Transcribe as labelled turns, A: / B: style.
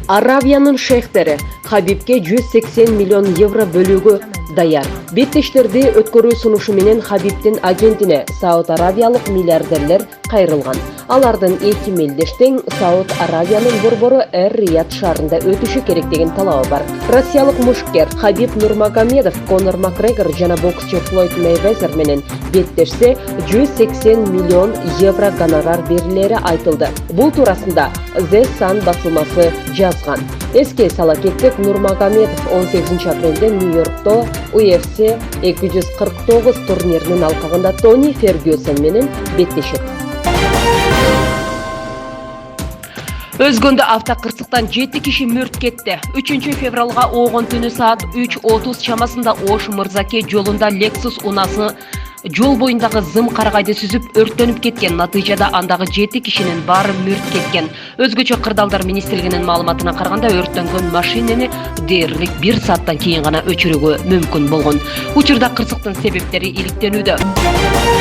A: Аравиянын шейхтери Хабибке 180 миллион евро бөлүүгө даяр. Беттештерди өткөрүү сунушу менен Хабибдин агентине Сауд Аравиялык миллиардерлер кайрылган. Алардын 2 мелдештең Сауд Аравиянын борбору Эр-Рияд шаарында өтүшү керек деген талабы бар. Россиялык мушкер Хабиб Нурмагомедов Конор Макгрегор жана боксчу Флойд Мейвезер менен беттешсе 180 миллион евро гонорар берилери айтылды. Бул туурасында The Sun басылмасы жазган. Эске сала кеттик, Нурмагомедов 18 апрелде Нью-Йоркто UFC 249 турниринин алкагында Тони Фергюсон менен беттешет. Өзгөндө автокырсыктан 7 киши мөрт кетти. 3 февралга оогон түнү саат 3:30 чамасында Ош Мырзаке жолунда Lexus унасы жол боюндагы зым карагайды сүзүп өрттөнүп кеткен. Натыйжада андагы 7 кишинин баары мөрт кеткен. Өзгөчө Кырдаалдар министрлигинин маалыматына караганда өрттөнгөн машинени дээрлик 1 сааттан кийин гана өчүрүүгө мүмкүн болгон. Учурда кырсыктын себептери иликтенүүдө.